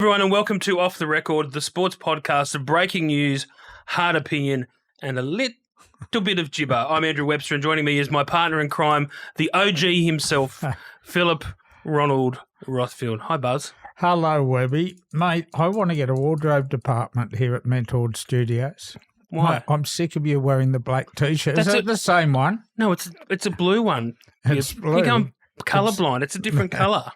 Everyone, and welcome to Off the Record, the sports podcast of breaking news, hard opinion, and a little bit of gibber. I'm Andrew Webster, and joining me is my partner in crime, the OG himself, Philip Ronald Rothfield. Hi, Buzz. Hello, Webby. Mate, I want to get a wardrobe department here at Mentored Studios. Why? Mate, I'm sick of you wearing the black T-shirt. Is that the same one? No, it's a blue one. It's blue. You're going colourblind. It's a different colour.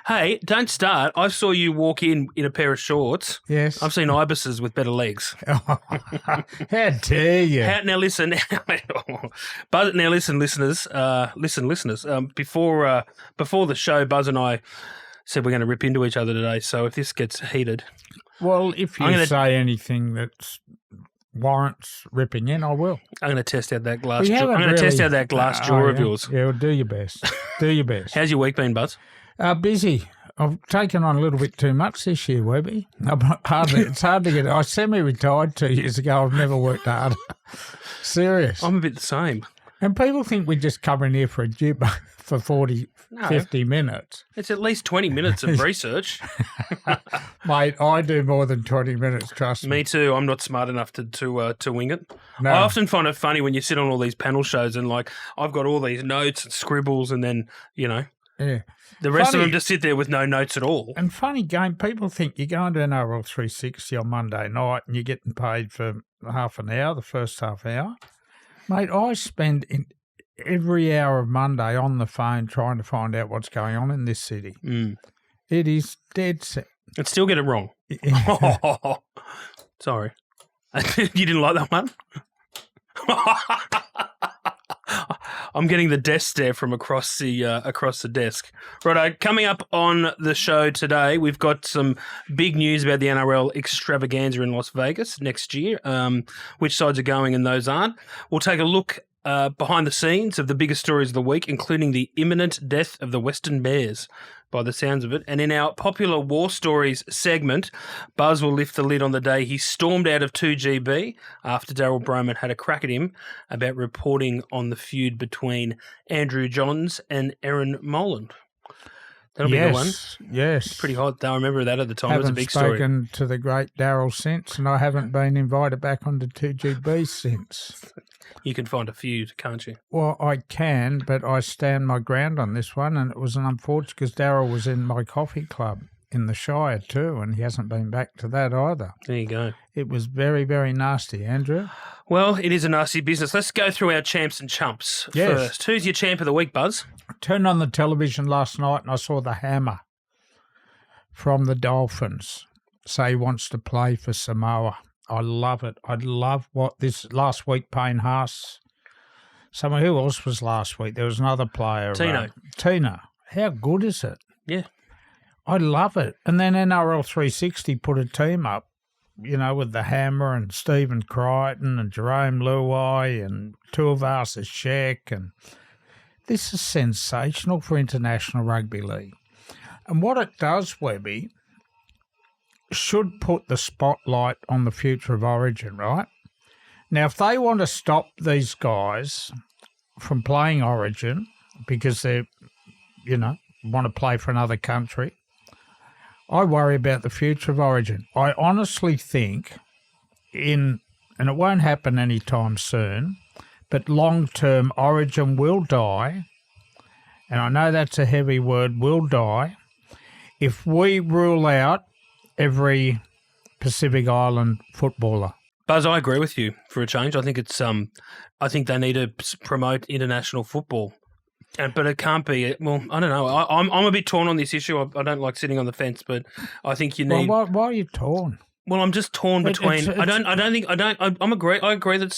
Hey, don't start. I saw you walk in a pair of shorts. Yes. I've seen ibises with better legs. How dare you? Now listen. Buzz, now listen, listeners. Before the show, Buzz and I said we're going to rip into each other today. So if this gets heated, well, if you say anything that warrants ripping in, I will. I'm going to test out that glass. Test out that glass jaw of yours. Yeah, well, do your best. Do your best. How's your week been, Buzz? Busy. I've taken on a little bit too much this year, Webby. It's hard to get. I semi-retired 2 years ago. I've never worked harder. Serious. I'm a bit the same. And people think we just come in here for a jib for 50 minutes. It's at least 20 minutes of research. Mate, I do more than 20 minutes, trust me. Me too. I'm not smart enough to wing it. No. I often find it funny when you sit on all these panel shows and, like, I've got all these notes and scribbles and then, yeah. The rest of them just sit there with no notes at all. And funny game, people think you're going to NRL 360 on Monday night and you're getting paid for half an hour, the first half hour. Mate, I spend every hour of Monday on the phone trying to find out what's going on in this city. Mm. It is dead set. And still get it wrong. Oh, sorry. You didn't like that one? I'm getting the death stare from across the desk. Righto, coming up on the show today, we've got some big news about the NRL extravaganza in Las Vegas next year, which sides are going and those aren't. We'll take a look behind the scenes of the biggest stories of the week, including the imminent death of the Western Bears, by the sounds of it. And in our popular war stories segment, Buzz will lift the lid on the day he stormed out of 2GB after Darryl Brohman had a crack at him about reporting on the feud between Andrew Johns and Erin Molan. That'll be the one. Yes. Pretty hot. I remember that at the time. It was a big story. I haven't spoken to the great Darryl since, and I haven't been invited back onto 2GB since. You can find a feud, can't you? Well, I can, but I stand my ground on this one, and it was an unfortunate because Darryl was in my coffee club in the Shire too, and he hasn't been back to that either. There you go. It was very, very nasty, Andrew. Well, it is a nasty business. Let's go through our champs and chumps first. Who's your champ of the week, Buzz? I turned on the television last night and I saw the Hammer from the Dolphins say he wants to play for Samoa. I love it. I love what this last week, Payne Haas. Someone who else was last week? There was another player. Tino. How good is it? Yeah. I love it. And then NRL 360 put a team up, with the Hammer and Stephen Crichton and Jerome Luai and Tuivasa-Sheck. And this is sensational for International Rugby League. And what it does, Webby, should put the spotlight on the future of Origin, right? Now, if they want to stop these guys from playing Origin because they, want to play for another country, I worry about the future of Origin. I honestly think and it won't happen anytime soon, but long-term Origin will die, and I know that's a heavy word, will die, if we rule out every Pacific Island footballer. Buzz, I agree with you for a change. I think it's I think they need to promote international football, but it can't be. Well, I don't know. I'm a bit torn on this issue. I don't like sitting on the fence, but I think you need. Well, why are you torn? Well, I'm just torn between. I agree that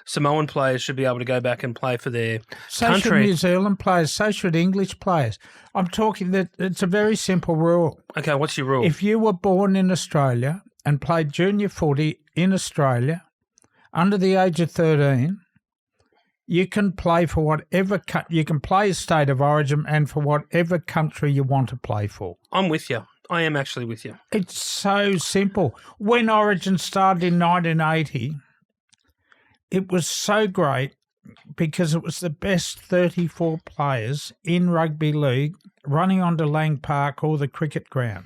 Samoan players should be able to go back and play for their country. So should New Zealand players. So should English players. I'm talking that it's a very simple rule. Okay, what's your rule? If you were born in Australia and played junior footy in Australia under the age of 13, you can play for whatever. You can play a state of origin and for whatever country you want to play for. I'm with you. I am actually with you. It's so simple. When Origin started in 1980, it was so great because it was the best 34 players in rugby league running onto Lang Park or the cricket ground.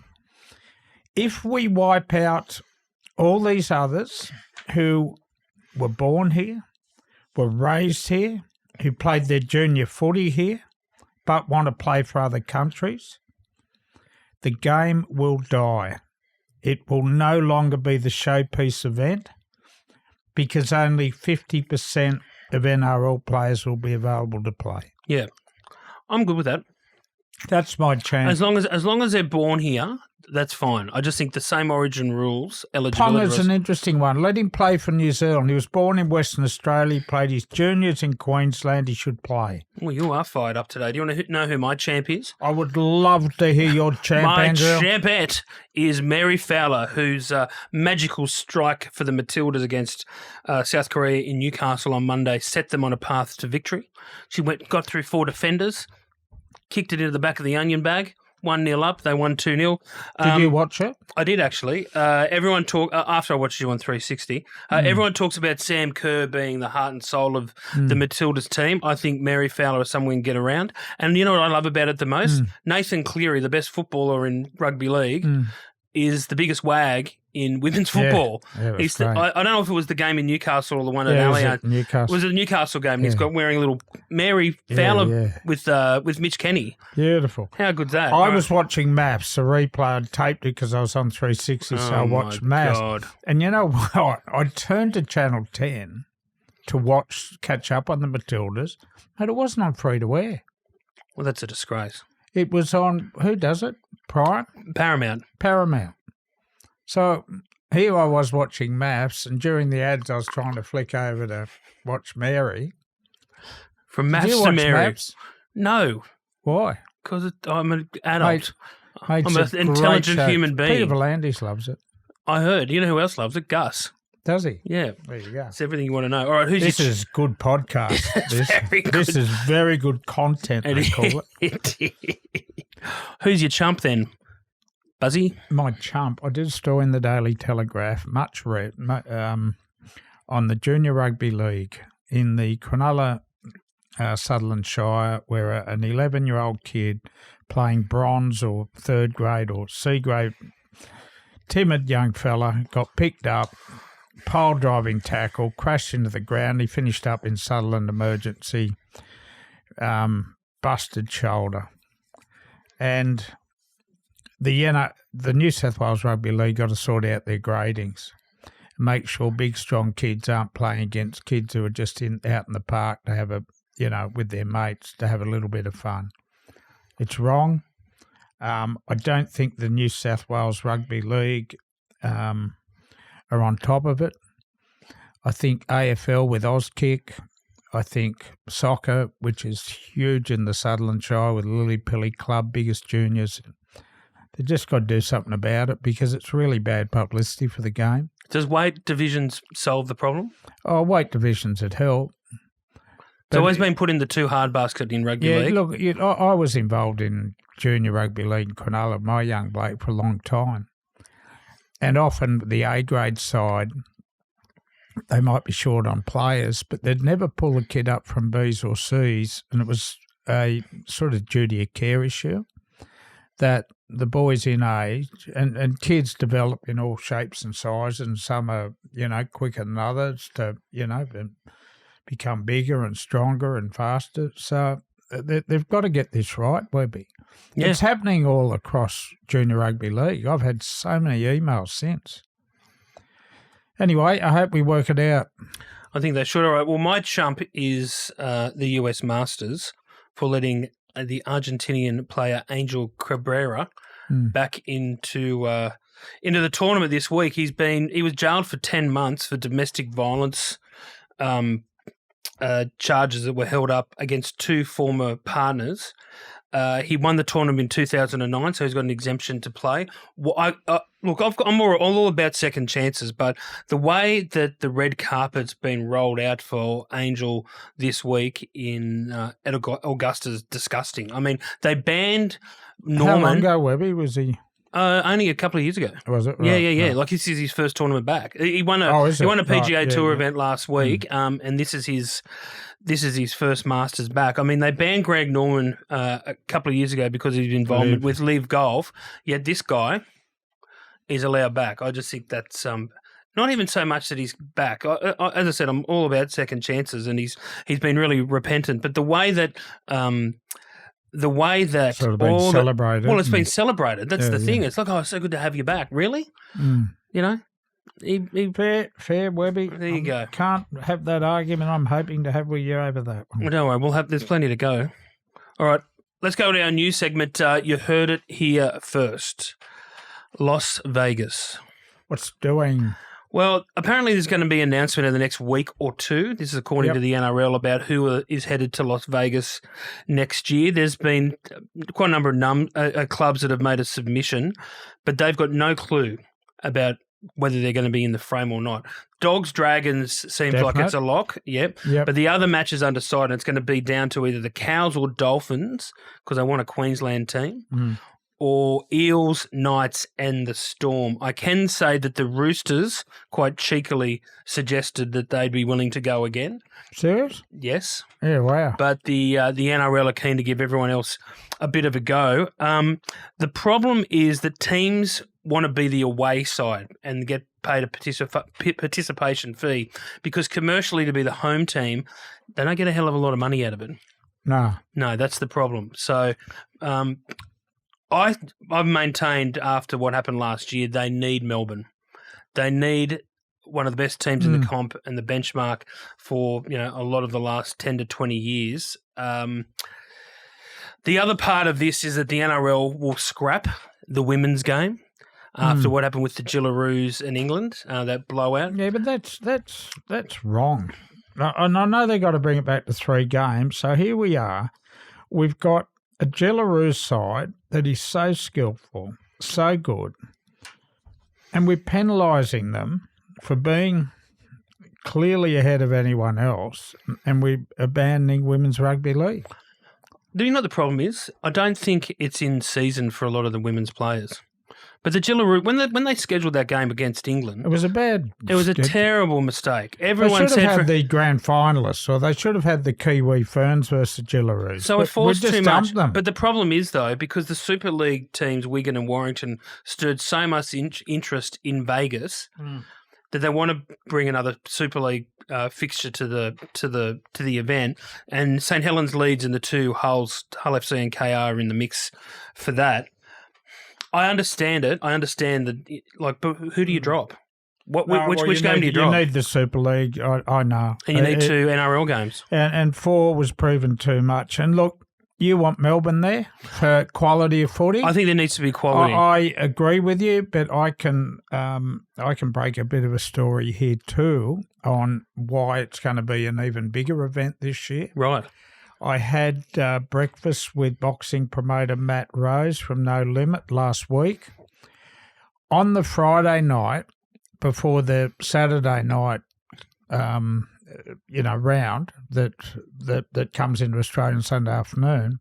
if we wipe out all these others who were born here, were raised here, who played their junior footy here, but want to play for other countries, the game will die. It will no longer be the showpiece event because only 50% of NRL players will be available to play. Yeah, I'm good with that. That's my chance. As long as they're born here, that's fine. I just think the same origin rules, eligibility. Ponga's an interesting one. Let him play for New Zealand. He was born in Western Australia, played his juniors in Queensland. He should play. Well, you are fired up today. Do you want to know who my champ is? I would love to hear your champ, My Andrew. champette is Mary Fowler, whose magical strike for the Matildas against South Korea in Newcastle on Monday set them on a path to victory. She got through 4 defenders, kicked it into the back of the onion bag. 1-0 up. They won 2-0. Did you watch it? I did, actually. Everyone after I watched you on 360, everyone talks about Sam Kerr being the heart and soul of the Matildas team. I think Mary Fowler is someone we can get around. And you know what I love about it the most? Nathan Cleary, the best footballer in rugby league, is the biggest wag in women's football. Yeah, I don't know if it was the game in Newcastle or the one at Allianz. Newcastle. It was a Newcastle game, and he's got wearing a little Mary Fowler with Mitch Kenny. Beautiful. How good's that? I was watching Maps, a replay. I taped it because I was on 360, so I watched Maps. God. And you know what? I turned to Channel 10 to catch up on the Matildas, but it wasn't on free-to-air. Well, that's a disgrace. It was on, who does it? Prime? Paramount. So here I was watching Maps, and during the ads I was trying to flick over to watch Mary. From Maps Did you to watch Mary. Maps? No. Why? Because I'm an adult. Mate, I'm an intelligent human being. Peter Volandis loves it. I heard. You know who else loves it? Gus. Does he? Yeah. There you go. It's everything you want to know. All right, This is good podcast. This is very good content, they call it. Who's your chump then? Buzzy? My chump. I did a story in the Daily Telegraph, much read, on the Junior Rugby League in the Cronulla, Sutherland Shire, where an 11-year-old kid playing bronze or third grade or C grade, timid young fella, got picked up, pole driving tackle, crashed into the ground. He finished up in Sutherland emergency, busted shoulder. And the New South Wales Rugby League got to sort out their gradings and make sure big, strong kids aren't playing against kids who are just out in the park to have with their mates, to have a little bit of fun. It's wrong. I don't think the New South Wales Rugby League are on top of it. I think AFL with Auskick, I think soccer, which is huge in the Sutherland Shire with Lily Pilly Club, biggest juniors, they just got to do something about it because it's really bad publicity for the game. Does weight divisions solve the problem? Oh, weight divisions would help. It's always been put in the too hard basket in rugby league. Look, I was involved in junior rugby league in Cronulla, my young bloke, for a long time. And often the A-grade side, they might be short on players, but they'd never pull a kid up from Bs or Cs, and it was a sort of duty of care issue that the boys in age, and kids develop in all shapes and sizes, and some are, quicker than others to, become bigger and stronger and faster. So they've got to get this right, Webby. Yeah. It's happening all across junior rugby league. I've had so many emails since. Anyway, I hope we work it out. I think they should. All right. Well, my chump is the US Masters for letting the Argentinian player Angel Cabrera back into the tournament this week. He was jailed for 10 months for domestic violence charges that were held up against 2 former partners. He won the tournament in 2009, so he's got an exemption to play. Well, I'm all about second chances, but the way that the red carpet's been rolled out for Angel this week at Augusta is disgusting. I mean, they banned Norman. How long ago, Webby, was he? Only a couple of years ago. Was it? Right, Yeah. Right. Like this is his first tournament back. He won a PGA Tour event last week, and this is his first Masters back. I mean, they banned Greg Norman a couple of years ago because of his involvement with Live Golf. Yet this guy is allowed back. I just think that's not even so much that he's back. As I said, I'm all about second chances, and he's been really repentant. But the way that sort of been celebrated. It's been celebrated. That's the thing. It's like, oh, it's so good to have you back. Really? Mm. You know? Fair, Webby. There you go. Can't have that argument. I'm hoping to have with you over that one. Well, don't worry. There's plenty to go. All right. Let's go to our news segment. You heard it here first. Las Vegas. What's doing? Well, apparently there's going to be an announcement in the next week or two. This is according to the NRL about who is headed to Las Vegas next year. There's been quite a number of clubs that have made a submission, but they've got no clue about whether they're going to be in the frame or not. Dogs, Dragons seems like it's a lock, yep. But the other match is undecided. It's going to be down to either the Cows or Dolphins because they want a Queensland team. Or Eels, Knights and the Storm. I can say that the Roosters quite cheekily suggested that they'd be willing to go again. Serious? Yes. Yeah, wow. But the NRL are keen to give everyone else a bit of a go. The problem is that teams want to be the away side and get paid a participation fee because commercially to be the home team, they don't get a hell of a lot of money out of it. No, that's the problem. So I've maintained after what happened last year, they need Melbourne. They need one of the best teams in the comp and the benchmark for a lot of the last 10 to 20 years. The other part of this is that the NRL will scrap the women's game after what happened with the Gillaroos in England, that blowout. Yeah, but that's wrong. And I know they got to bring it back to 3 games. So here we are. We've got a Gillaroos side that is so skillful, so good, and we're penalising them for being clearly ahead of anyone else, and we're abandoning women's rugby league. Do you know what the problem is? I don't think it's in season for a lot of the women's players. But the Gillaroos, when they scheduled that game against England, it was a terrible mistake. Everyone should have had the grand finalists, or they should have had the Kiwi Ferns versus Gillaroos. So it forced too much. But the problem is, though, because the Super League teams, Wigan and Warrington, stirred so much interest in Vegas that they want to bring another Super League fixture to the event, and St Helens, Leeds, and the two Hull FC and KR are in the mix for that. I understand it. I understand that. But who do you drop? Which game do you drop? You need the Super League. I know. And you need 2 NRL games. And 4 was proven too much. And look, you want Melbourne there for quality of footy. I think there needs to be quality. I agree with you, but I can break a bit of a story here too on why it's going to be an even bigger event this year. Right. I had breakfast with boxing promoter Matt Rose from No Limit last week. On the Friday night, before the Saturday night, round that comes into Australia on Sunday afternoon,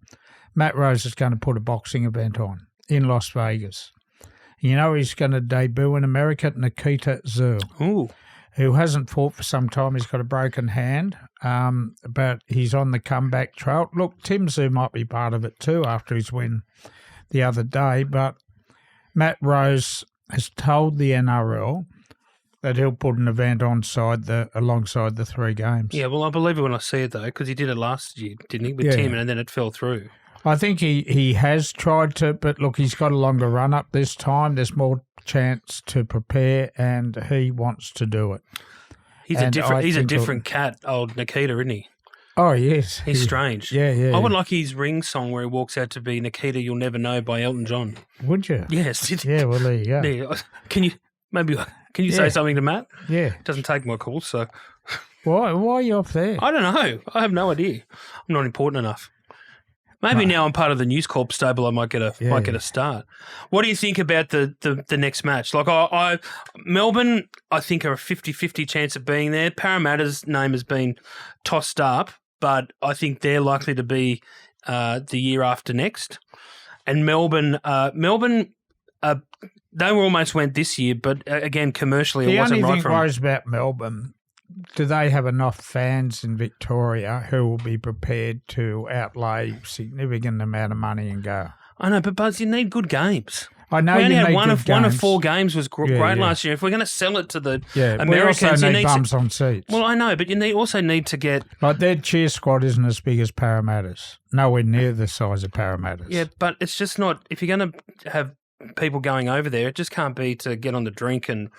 Matt Rose is going to put a boxing event on in Las Vegas. He's going to debut in America, Nikita Zhu, who hasn't fought for some time. He's got a broken hand. But he's on the comeback trail. Look, Tim Zhu might be part of it too after his win the other day, but Matt Rose has told the NRL that he'll put an event alongside the 3 games. Yeah, well, I believe it when I see it, though, because he did it last year, didn't he, with Tim, and then it fell through. I think he has tried to, but look, he's got a longer run-up this time. There's more chance to prepare, and he wants to do it. He's a different cat, old Nikita, isn't he? Oh, yes. He's strange. Yeah. I would like his Ring song where he walks out to be Nikita, You'll Never Know by Elton John. Would you? Yes. Yeah, well, there you go. Yeah. Can you say something to Matt? Yeah. It doesn't take my call, so. Why are you off there? I don't know. I have no idea. I'm not important enough. Maybe now I'm part of the News Corp stable, I might get a start. What do you think about the next match? Like Melbourne, I think are a 50-50 chance of being there. Parramatta's name has been tossed up, but I think they're likely to be the year after next. And Melbourne, they almost went this year, but again, commercially it wasn't right for them. The only thing worries about Melbourne, do they have enough fans in Victoria who will be prepared to outlay significant amount of money and go? I know, but Buzz, you need good games. I know we only you had need one good of games. 4 games was great Yeah. last year. If we're going to sell it to the Yeah, Americans, we also you need need bums on seats. Well, I know, but you also need to get. Like their cheer squad isn't as big as Parramatta's. Nowhere near the size of Parramatta's. Yeah, but it's just not. If you're going to have people going over there, it just can't be to get on the drink and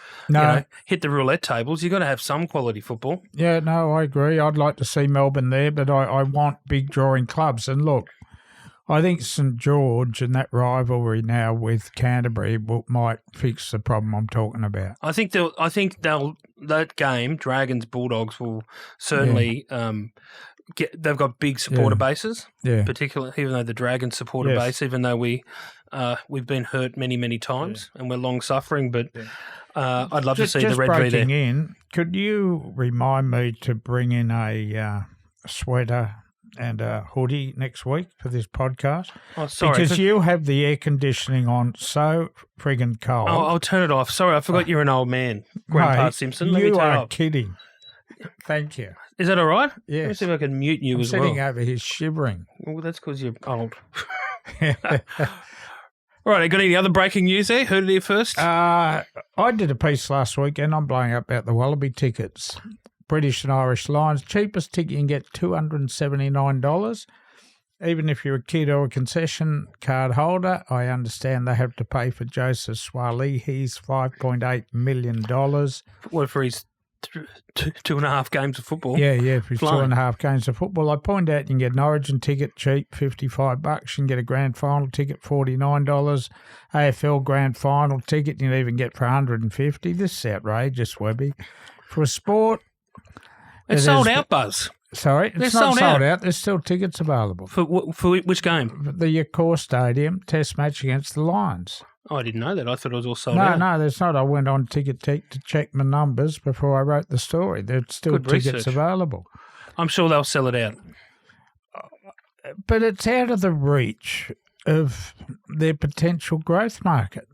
hit the roulette tables. You've got to have some quality football. Yeah, no, I agree. I'd like to see Melbourne there, but I want big drawing clubs. And look, I think St George and that rivalry now with Canterbury might fix the problem I'm talking about. I think that game, Dragons Bulldogs, will certainly they've got big supporter bases, particularly even though the Dragons supporter base, even though we've been hurt many times and we're long suffering, but I'd love to see the Red V there. Breaking in, could you remind me to bring in a sweater and a hoodie next week for this podcast? Oh, sorry. Because you have the air conditioning on so friggin' cold. Oh, I'll turn it off. Sorry, I forgot you're an old man, Grandpa Simpson. Let me turn it off. You are kidding. Thank you. Is that all right? Yes. Let me see if I can mute you as well. I'm sitting over here shivering. Well, that's because you're old. All right, got any other breaking news there? Heard it here first? I did a piece last week, and I'm blowing up about the Wallaby tickets. British and Irish Lions. Cheapest ticket you can get $279. Even if you're a kid or a concession card holder, I understand they have to pay for Joseph Swally. He's $5.8 million. What for his 2.5 games of football? Yeah, for his 2.5 games of football. I point out you can get an Origin ticket cheap, $55. You can get a grand final ticket, $49. AFL grand final ticket you can even get for $150. This is outrageous, Webby. For a sport... It's sold out, Buzz. Sorry? It's not sold out. There's still tickets available. For which game? The Accor Stadium test match against the Lions. Oh, I didn't know that. I thought it was all sold out. No, there's not. I went on Ticket Tech to check my numbers before I wrote the story. There's still tickets available. I'm sure they'll sell it out. But it's out of the reach of their potential growth market.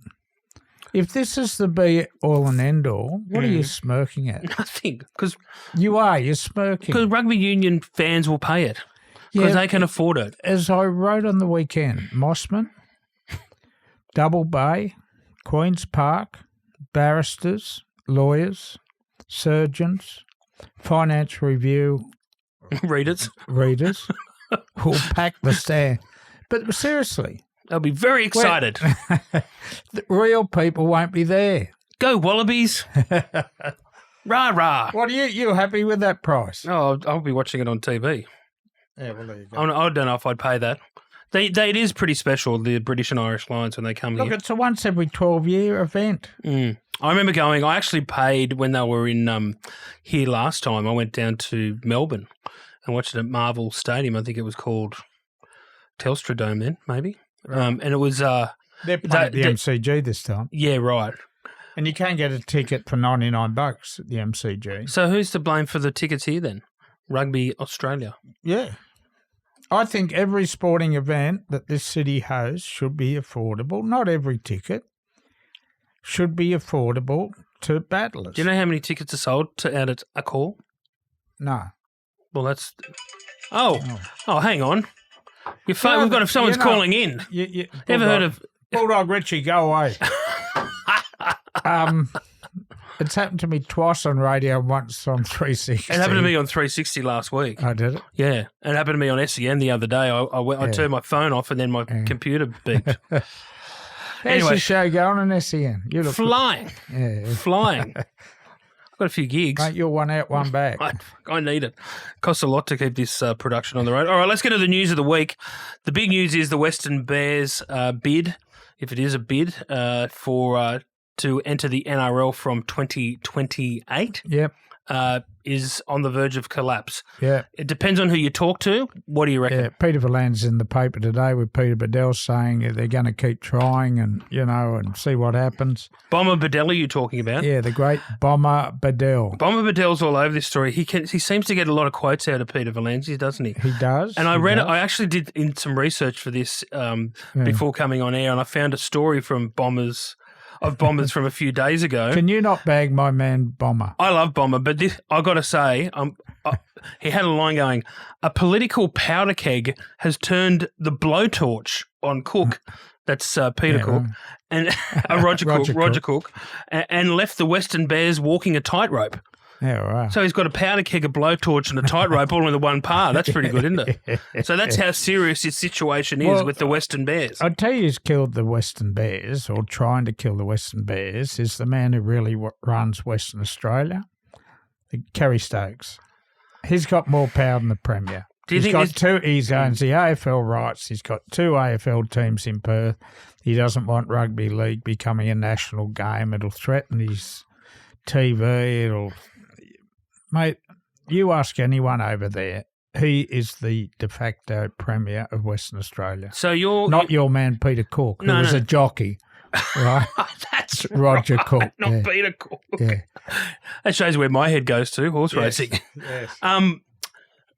If this is the be-all and end-all, what are you smirking at? Nothing. Because you're smirking. Because rugby union fans will pay it. Because they can afford it. As I wrote on the weekend, Mossman, Double Bay, Queen's Park, barristers, lawyers, surgeons, Financial Review readers will pack the stand. But seriously... They'll be very excited. The real people won't be there. Go Wallabies. Rah, rah. What are you happy with that price? Oh, I'll be watching it on TV. Yeah, well, there you go. I don't know if I'd pay that. It is pretty special, the British and Irish Lions, when they come here. Look, it's a once every 12-year event. I remember going, I actually paid when they were in here last time. I went down to Melbourne and watched it at Marvel Stadium. I think it was called Telstra Dome then, maybe. Right. And it was... They're playing at the MCG this time. Yeah, right. And you can get a ticket for $99 at the MCG. So who's to blame for the tickets here then? Rugby Australia. Yeah. I think every sporting event that this city hosts should be affordable. Not every ticket should be affordable to battlers. Do you know how many tickets are sold out at Accor? No. Well, that's... Oh, hang on. We've got someone's calling in. Ever heard of... Bulldog Richie, go away. It's happened to me twice on radio, once on 360. It happened to me on 360 last week. Oh, did it? Yeah. It happened to me on SEN the other day. I turned my phone off and then my computer beeped. How's your show going on SEN? You look flying. Yeah. Flying. I've got a few gigs. Mate, you're one out, one back. I need it. Costs a lot to keep this production on the road. All right, let's get to the news of the week. The big news is the Western Bears bid, if it is a bid, for to enter the NRL from 2028. Yep. Is on the verge of collapse. Yeah. It depends on who you talk to. What do you reckon? Yeah, Peter Verland's in the paper today with Peter Bedell saying they're going to keep trying and see what happens. Bomber Bedell, are you talking about? Yeah, the great Bomber Bedell. Bomber Bedell's all over this story. He seems to get a lot of quotes out of Peter Valencia, doesn't he? He does. And I actually did some research for this before coming on air, and I found a story from Bombers from a few days ago. Can you not bag my man Bomber? I love Bomber, but I got to say, he had a line going, a political powder keg has turned the blowtorch on Cook, That's Peter Cook. And Roger Cook, and left the Western Bears walking a tightrope. Yeah, right. So he's got a powder keg, a blowtorch, and a tightrope all in the one par. That's pretty good, isn't it? So that's how serious his situation is with the Western Bears. I'd tell you who's killed the Western Bears, or trying to kill the Western Bears, is the man who really runs Western Australia, Kerry Stokes. He's got more power than the Premier. He's owns the AFL rights. He's got 2 AFL teams in Perth. He doesn't want rugby league becoming a national game. It'll threaten his TV. Mate, you ask anyone over there, he is the de facto Premier of Western Australia. So not your man Peter Cook, who was a jockey, right? That's Roger right, Cook, not Peter Cook. Yeah, that shows where my head goes to horse racing. Yes.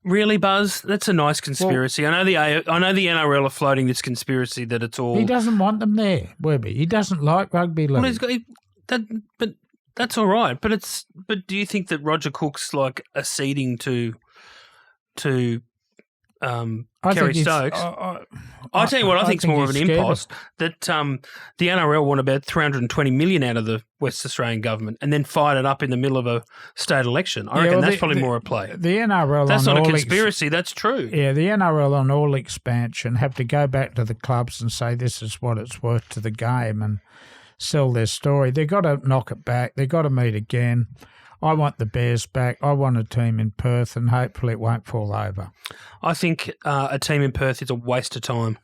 Really, Buzz? That's a nice conspiracy. Well, I know the NRL are floating this conspiracy that it's all. He doesn't want them there, Webby. He doesn't like rugby league. Well, but that's all right. But do you think that Roger Cook's like acceding to Kerry Stokes? I tell you what, I think it's more of an impost that the NRL want about 320 million out of the West Australian government and then fired it up in the middle of a state election. I reckon that's probably more a play. The NRL, that's not a conspiracy. That's true. Yeah, the NRL on all expansion have to go back to the clubs and say this is what it's worth to the game and sell their story. They've got to knock it back. They've got to meet again. I want the Bears back. I want a team in Perth, and hopefully it won't fall over. I think a team in Perth is a waste of time.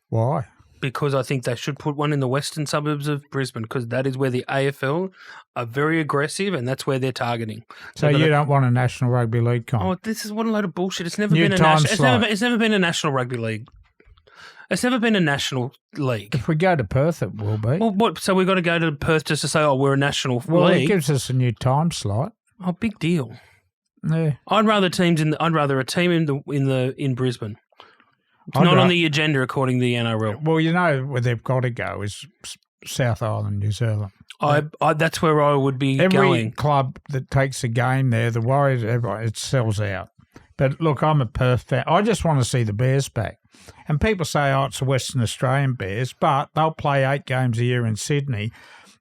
Why? Because I think they should put one in the western suburbs of Brisbane, because that is where the AFL are very aggressive, and that's where they're targeting. So you don't want a National Rugby League comp? Oh, this is what a load of bullshit. It's never been a national. It's never been a National Rugby League. It's never been a national league. If we go to Perth, it will be. Well, what? So we've got to go to Perth just to say, oh, we're a national league? Well, it gives us a new time slot. Oh, big deal. Yeah. I'd rather a team in Brisbane. It's not on the agenda according to the NRL. Well, you know where they've got to go is South Island, New Zealand. That's where I would be going. Every club that takes a game there, the Warriors, everyone, it sells out. But look, I'm a Perth fan. I just want to see the Bears back. And people say, oh, it's the Western Australian Bears, but they'll play 8 games a year in Sydney,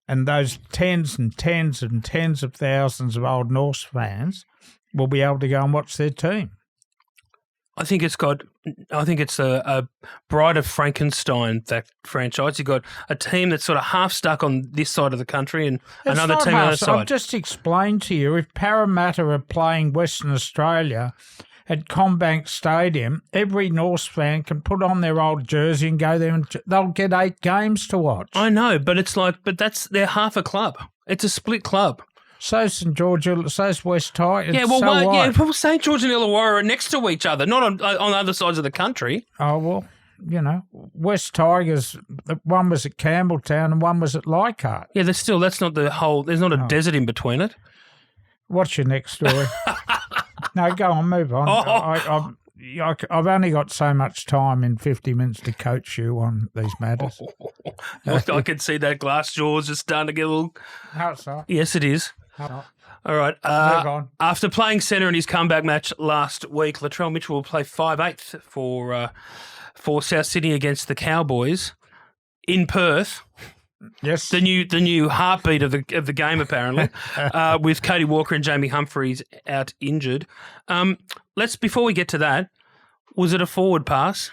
and those tens and tens and tens of thousands of old Norse fans will be able to go and watch their team. I think it's a Bride of Frankenstein, that franchise. You've got a team that's sort of half stuck on this side of the country and another team on the other side. I've just explained to you, if Parramatta are playing Western Australia at CommBank Stadium, every Norse fan can put on their old jersey and go there and they'll get 8 games to watch. I know, but they're half a club. It's a split club. So St George, so's West Tigers. Yeah, well, St George and Illawarra are next to each other, not on other sides of the country. Oh, well, you know, West Tigers, one was at Campbelltown and one was at Leichhardt. Yeah, that's not the whole, there's not a desert in between it. What's your next story? No, go on, move on. I've only got so much time in 50 minutes to coach you on these matters. I can see that glass jaw's just starting to get a little... No, it's not. Yes, it is. No. All right. Move on. After playing centre in his comeback match last week, Latrell Mitchell will play 5/8 for South Sydney against the Cowboys in Perth. Yes, the new heartbeat of the game, apparently, with Cody Walker and Jamie Humphreys out injured. Before we get to that, was it a forward pass?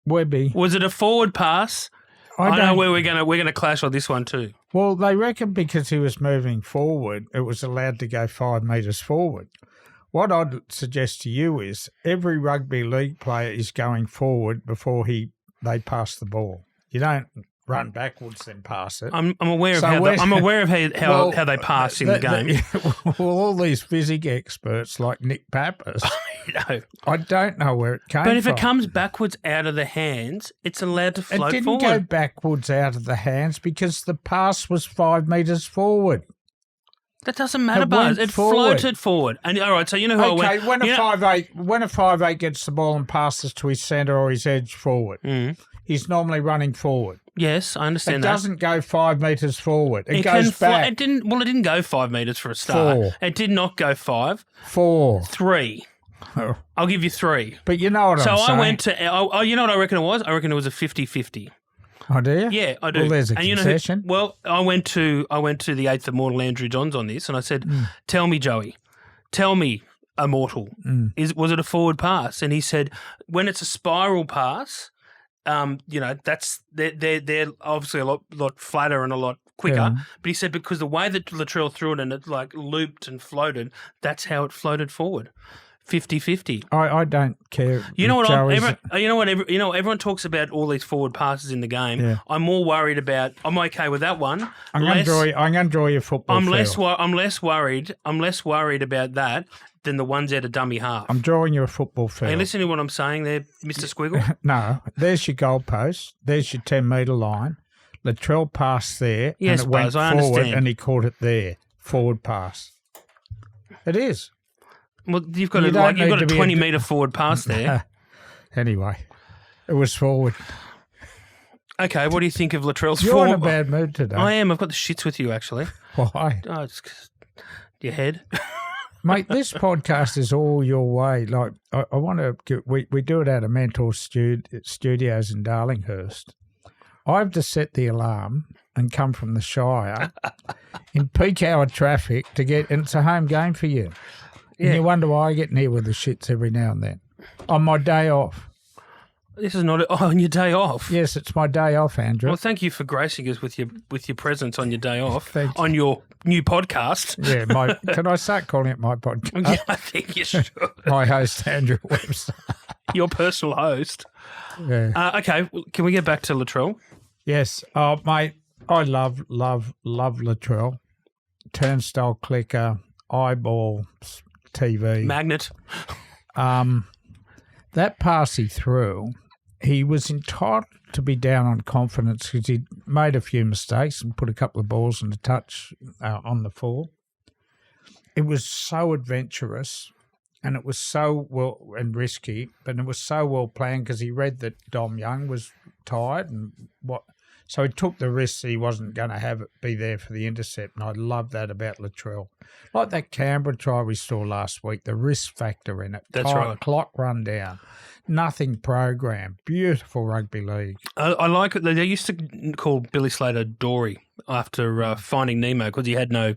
Webby. Was it a forward pass? I know where we're gonna clash on this one too. Well, they reckon because he was moving forward, it was allowed to go 5 metres forward. What I'd suggest to you is every rugby league player is going forward before they pass the ball. You don't run backwards then pass it. I'm aware of how they pass in the game. Well, all these physics experts like Nick Pappas, I don't know where it came from. But if it comes backwards out of the hands, it's allowed to float forward. It didn't go backwards out of the hands because the pass was 5 metres forward. That doesn't matter, Buzz. It floated forward. And all right, so you know how it went. When a 5'8" gets the ball and passes to his centre or his edge forward, he's normally running forward. Yes, I understand that. It doesn't go 5 metres forward. It goes back. It didn't go 5 metres for a start. 4. It did not go 5. 4. 3. I'll give you 3. But you know what So I'm saying. I went to, you know what I reckon it was? I reckon it was a 50-50. Oh, do you? Yeah, I do. Well, there's a and concession. I went to the 8th Immortal Andrew Johns on this, and I said, "Tell me, Joey, tell me, Immortal, was it a forward pass?" And he said, "When it's a spiral pass, that's they're obviously a lot flatter and a lot quicker." Yeah. But he said because the way that Latrell threw it and it like looped and floated, that's how it floated forward. 50-50. I don't care. You know what? Joey's- Everyone talks about all these forward passes in the game. Yeah. I'm more worried about. I'm okay with that one. I'm going to draw your football. I'm field. less worried about that than the ones out of dummy half. I'm drawing you a football field. Are you listening to what I'm saying there, Mr. Squiggle? No, there's your goalpost. There's your 10-metre line. Latrell passed there, Yes, and it went Buzz, I forward, understand. and he caught it there. Forward pass. It is. Well, you've got You a don't need to be 20-metre forward pass there. Anyway, it was forward. Okay, what do you think of Latrell's You're forward? in a bad mood today. I am. I've got the shits with you, actually. Why? Oh, it's 'cause your head. Mate, this podcast is all your way. Like, I want to, we do it out of Mentor Studios in Darlinghurst. I have to set the alarm and come from the Shire in peak hour traffic to get, and it's a home game for you. Yeah. And you wonder why I get near with the shits every now and then. On my day off. This is not on your day off. Yes, it's my day off, Andrew. Well, thank you for gracing us with your presence on your day off Thank you. on your new podcast. Yeah, can I start calling it my podcast? Yeah, I think you should. My host, Andrew Webster. Your personal host. Yeah. Okay, well, can we get back to Latrell? Yes. Oh, mate, I love Latrell. Turnstile clicker, eyeball, TV. Magnet. That pass he threw, he was entitled to be down on confidence because he'd made a few mistakes and put a couple of balls in the touch on the full. It was so adventurous and it was so well and risky, but it was so well planned because he read that Dom Young was tired and so he took the risk that he wasn't going to have it be there for the intercept, and I love that about Latrell. Like that Canberra try we saw last week, the risk factor in it. That's right. Clock run down. Nothing programmed. Beautiful rugby league. I like it. They used to call Billy Slater Dory after Finding Nemo because he had no,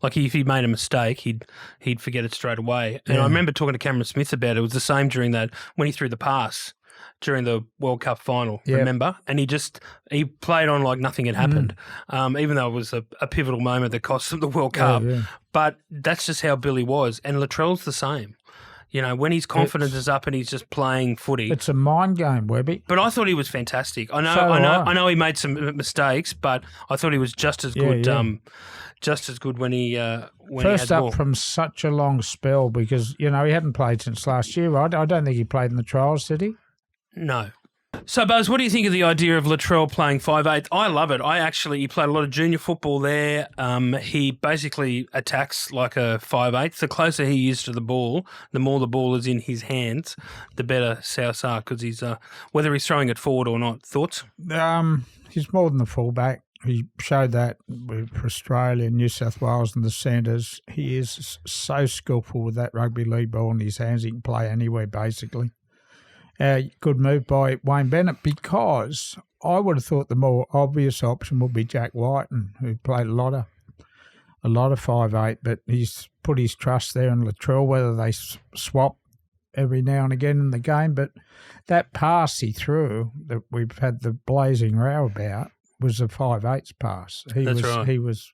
like if he made a mistake, he'd forget it straight away. And I remember talking to Cameron Smith about it. It was the same during that when he threw the pass during the World Cup final, remember? And he played on like nothing had happened, even though it was a pivotal moment that cost him the World Cup. Yeah. But that's just how Billy was. And Latrell's the same. You know, when his confidence is up and he's just playing footy. It's a mind game, Webby. But I thought he was fantastic. I know he made some mistakes, but I thought he was just as good. Just as good when he first he had up from such a long spell because he hadn't played since last year. Right? I don't think he played in the trials, did he? No. So, Buzz, what do you think of the idea of Latrell playing 5'8"? I love it. He played a lot of junior football there. He basically attacks like a 5'8". The closer he is to the ball, the more the ball is in his hands, the better Souths are because he's whether he's throwing it forward or not. Thoughts? He's more than the fullback. He showed that for Australia, New South Wales and the centres. He is so skillful with that rugby league ball in his hands. He can play anywhere, basically. Good move by Wayne Bennett because I would have thought the more obvious option would be Jack Whiten, who played a lot of 5'8", but he's put his trust there in Latrell, whether they swap every now and again in the game. But that pass he threw that we've had the blazing row about was a 5'8" pass. Right. He was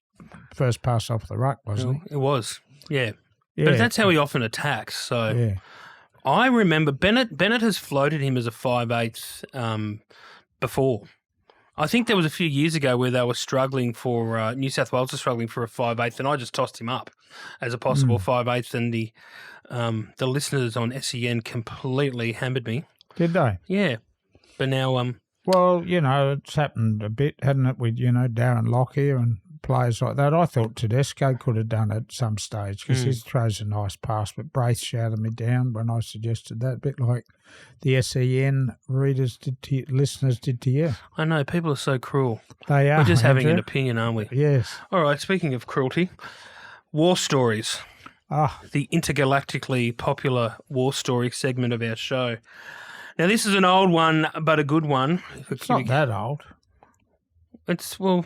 first pass off the ruck, wasn't he? It was, yeah. But that's how he often attacks, so... Yeah. I remember Bennett has floated him as a 5'8" before. I think there was a few years ago where they were struggling for New South Wales was struggling for a 5'8", and I just tossed him up as a possible 5'8", and the listeners on SEN completely hammered me. Did they? Yeah, but now well, it's happened a bit, hadn't it? With Darren Lockyer and players like that. I thought Tedesco could have done it at some stage because he throws a nice pass, but Braith shouted me down when I suggested that, a bit like the SEN listeners did to you. I know, people are so cruel. They are. We're just having Andrew. an opinion, aren't we? Yes. All right, speaking of cruelty, war stories. the intergalactically popular war story segment of our show. Now, this is an old one, but a good one. It's not that old. It's what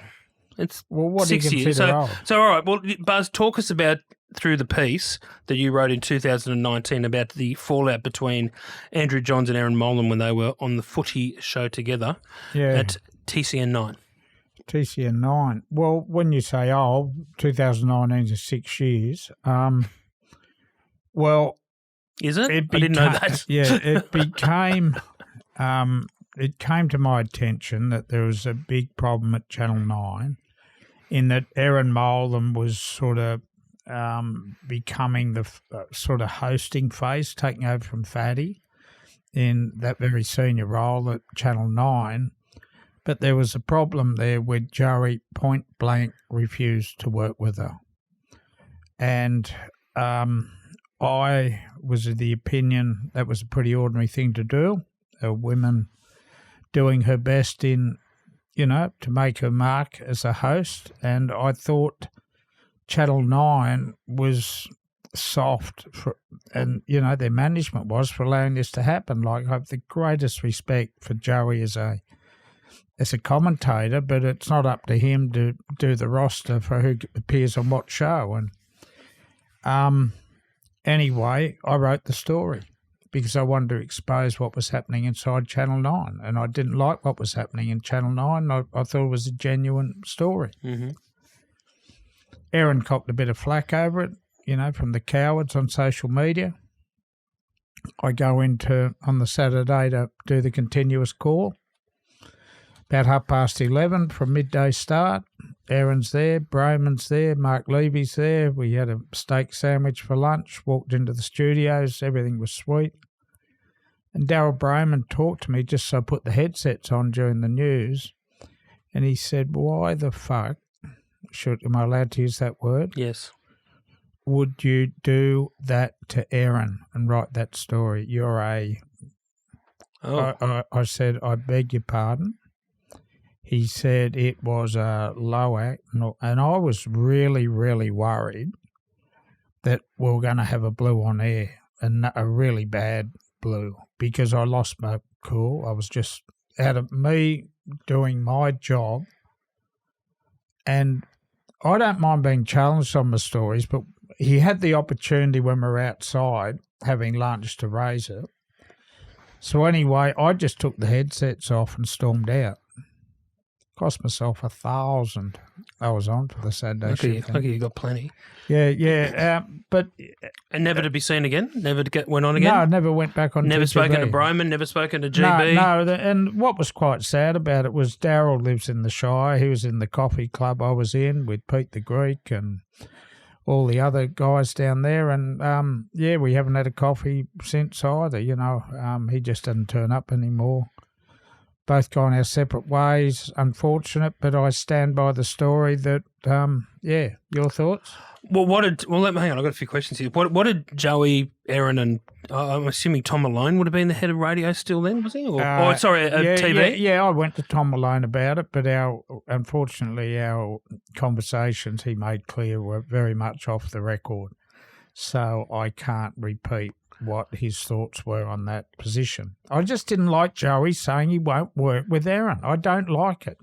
6 do you years. consider old? So, all right. Well, Buzz, talk us about through the piece that you wrote in 2019 about the fallout between Andrew Johns and Erin Molan when they were on the footy show together at TCN 9. TCN 9. Well, when you say old, 2019 is 6 years. Well, is it? I didn't know that. Yeah, it became. It came to my attention that there was a big problem at Channel 9 in that Erin Molan was sort of becoming the sort of hosting face, taking over from Fatty in that very senior role at Channel 9. But there was a problem there where Joey point blank refused to work with her. And I was of the opinion that was a pretty ordinary thing to do. A woman doing her best in, to make her mark as a host. And I thought Channel 9 was soft and their management was for allowing this to happen. Like, I have the greatest respect for Joey as a commentator, but it's not up to him to do the roster for who appears on what show. And anyway, I wrote the story because I wanted to expose what was happening inside Channel 9, and I didn't like what was happening in Channel 9. I thought it was a genuine story. Mm-hmm. Erin copped a bit of flack over it, from the cowards on social media. I go on the Saturday to do the continuous call. About 11:30 from midday start. Erin's there, Brohman's there, Mark Levy's there. We had a steak sandwich for lunch, walked into the studios, everything was sweet. And Darryl Brohman talked to me just so I put the headsets on during the news. And he said, why the fuck, am I allowed to use that word? Yes. Would you do that to Erin and write that story? You're a... Oh. I said, I beg your pardon. He said it was a low act, and I was really, really worried that we were going to have a blue on air, and a really bad blue, because I lost my cool. I was just out of me doing my job, and I don't mind being challenged on my stories, but he had the opportunity when we were outside having lunch to raise it. So anyway, I just took the headsets off and stormed out. Cost myself $1,000. I was on for the Saturday shift. Lucky you got plenty. Yeah. But and never to be seen again? Never went on again? No, I never went back on. Never spoken to Brohman, never spoken to GB? No. And what was quite sad about it was Darryl lives in the Shire. He was in the coffee club I was in with Pete the Greek and all the other guys down there. And, we haven't had a coffee since either, He just doesn't turn up anymore. Both gone our separate ways, unfortunate, but I stand by the story that, your thoughts? Well, hang on, I've got a few questions here. What did Joey, Erin, and I'm assuming Tom Malone would have been the head of radio still then, was he? TV? Yeah, I went to Tom Malone about it, but unfortunately our conversations he made clear were very much off the record, so I can't repeat what his thoughts were on that position. I just didn't like Joey saying he won't work with Erin. I don't like it.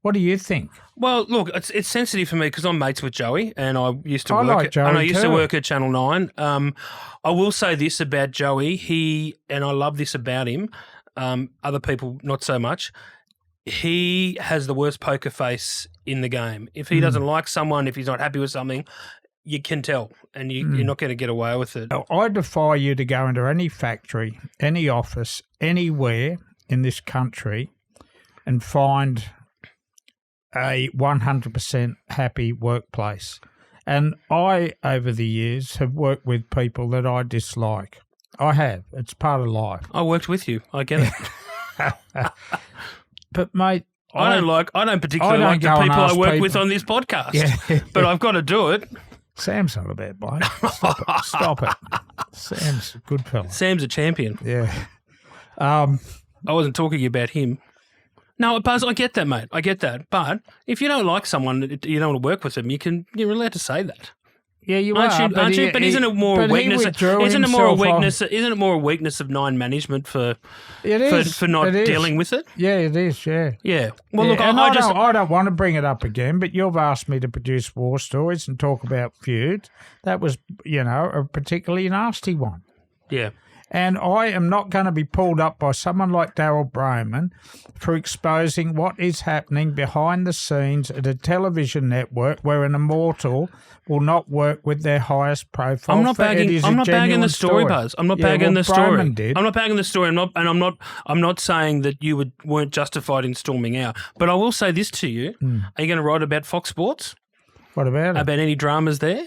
What do you think? Well, look, it's sensitive for me because I'm mates with Joey, and I used to work at Channel 9. I will say this about Joey, and I love this about him. Other people not so much. He has the worst poker face in the game. If he doesn't like someone, if he's not happy with something, you can tell, and you're not going to get away with it. I defy you to go into any factory, any office, anywhere in this country and find a 100% happy workplace. And I, over the years, have worked with people that I dislike. I have. It's part of life. I worked with you. I get it. But, mate, I don't particularly like the people I work with on this podcast. Yeah. But I've got to do it. Sam's not a bad bloke. Stop it. Sam's a good fella. Sam's a champion. Yeah. I wasn't talking about him. No, Buzz, I get that, mate. I get that. But if you don't like someone, you don't want to work with them, you're allowed to say that. Yeah, you aren't are. you? But isn't it more a weakness? Isn't it more a weakness of nine management for not dealing with it? Yeah, it is. Yeah. Yeah. Well, look, I don't want to bring it up again, but you've asked me to produce war stories and talk about feud. That was, a particularly nasty one. Yeah. And I am not going to be pulled up by someone like Darryl Brohman for exposing what is happening behind the scenes at a television network where an immortal will not work with their highest profile. I'm not bagging the story, Buzz. I'm not bagging the story. I'm not bagging the story. I'm not saying that you weren't justified in storming out. But I will say this to you: Are you going to write about Fox Sports? What about it? About any dramas there?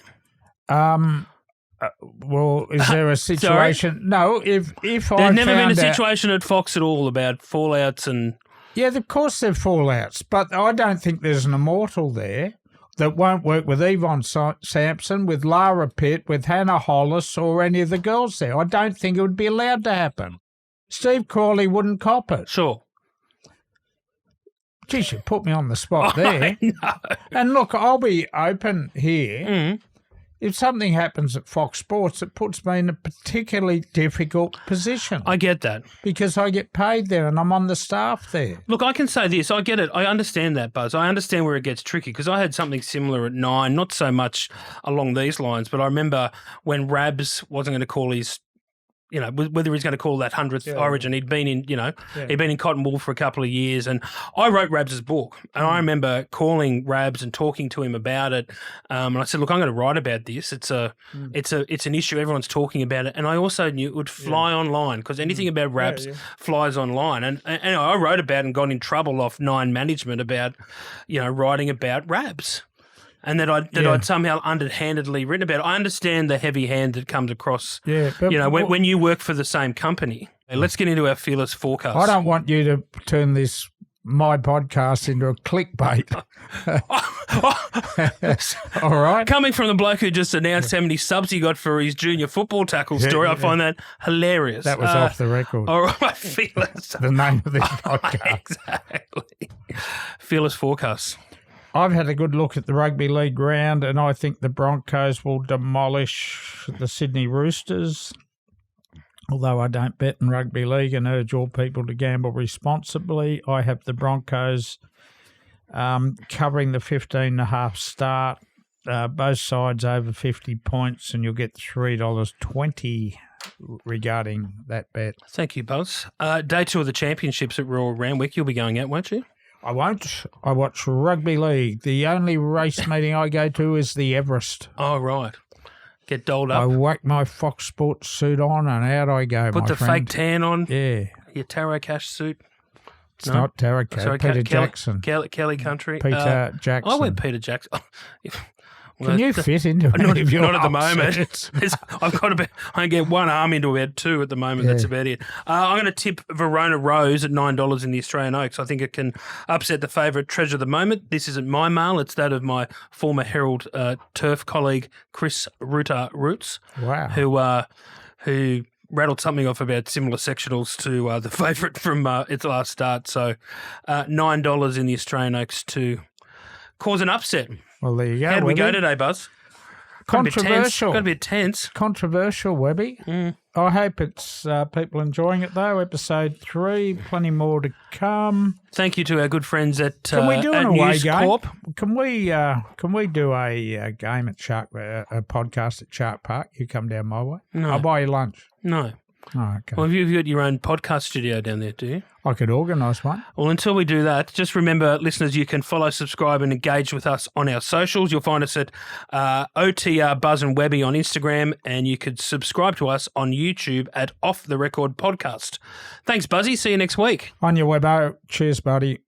Well, is there a situation? Sorry? No, if there's never been a situation at Fox at all about fallouts and. Yeah, of course there are fallouts, but I don't think there's an immortal there that won't work with Yvonne Sampson, with Lara Pitt, with Hannah Hollis, or any of the girls there. I don't think it would be allowed to happen. Steve Crawley wouldn't cop it. Sure. Geez, you put me on the spot there. No. And look, I'll be open here. Mm. If something happens at Fox Sports, it puts me in a particularly difficult position. I get that. Because I get paid there and I'm on the staff there. Look, I can say this. I get it. I understand that, Buzz. I understand where it gets tricky because I had something similar at Nine, not so much along these lines, but I remember when Rabs wasn't going to call his, whether he's going to call that 100th Origin. He'd been in, he'd been in Cotton Wool for a couple of years, and I wrote Rabs' book, and I remember calling Rabs and talking to him about it. And I said, "Look, I'm going to write about this. It's an issue. Everyone's talking about it." And I also knew it would fly online because anything about Rabs flies online. And I wrote about it and got in trouble off Nine management about, writing about Rabs. And that I'd somehow underhandedly written about it. I understand the heavy hand that comes across, but when you work for the same company. Let's get into our fearless forecast. I don't want you to turn my podcast into a clickbait. All right. Coming from the bloke who just announced how many subs he got for his junior football tackle story, I find that hilarious. That was off the record. All right, fearless. The name of this podcast. Exactly. Fearless forecast. I've had a good look at the rugby league ground, and I think the Broncos will demolish the Sydney Roosters. Although I don't bet in rugby league and urge all people to gamble responsibly, I have the Broncos covering the 15.5 start, both sides over 50 points, and you'll get $3.20 regarding that bet. Thank you, Buzz. Day 2 of the championships at Royal Randwick. You'll be going out, won't you? I won't. I watch rugby league. The only race meeting I go to is the Everest. Oh, right. Get doled up. I whack my Fox Sports suit on and out I go, Put the fake tan on. Yeah. Your Taro Cash suit. It's not Taro Cash. Sorry, Peter Jackson. Kelly Country. Peter Jackson. I went Peter Jackson. Can you fit into any of your Not at the upsets? moment. I can get one arm into about 2 at the moment. Yeah. That's about it. I'm going to tip Verona Rose at $9 in the Australian Oaks. I think it can upset the favourite Treasure of the Moment. This isn't my mail. It's that of my former Herald turf colleague, Chris Roots. Wow. Who rattled something off about similar sectionals to the favourite from its last start. So $9 in the Australian Oaks to cause an upset. Well, there you go. How did we go today, Buzz? Controversial. Got to be tense. Controversial, Webby. I hope it's people enjoying it, though. Episode 3, plenty more to come. Thank you to our good friends at Can we do an away News game? Corp. Can we do a game at a podcast at Shark Park? You come down my way. No. I'll buy you lunch. No. Oh, okay. Well, you've got your own podcast studio down there, do you? I could organise one. Well, until we do that, just remember, listeners, you can follow, subscribe and engage with us on our socials. You'll find us at OTR Buzz and Webby on Instagram, and you could subscribe to us on YouTube at Off the Record Podcast. Thanks, Buzzy. See you next week. On your Webbo. Cheers, buddy.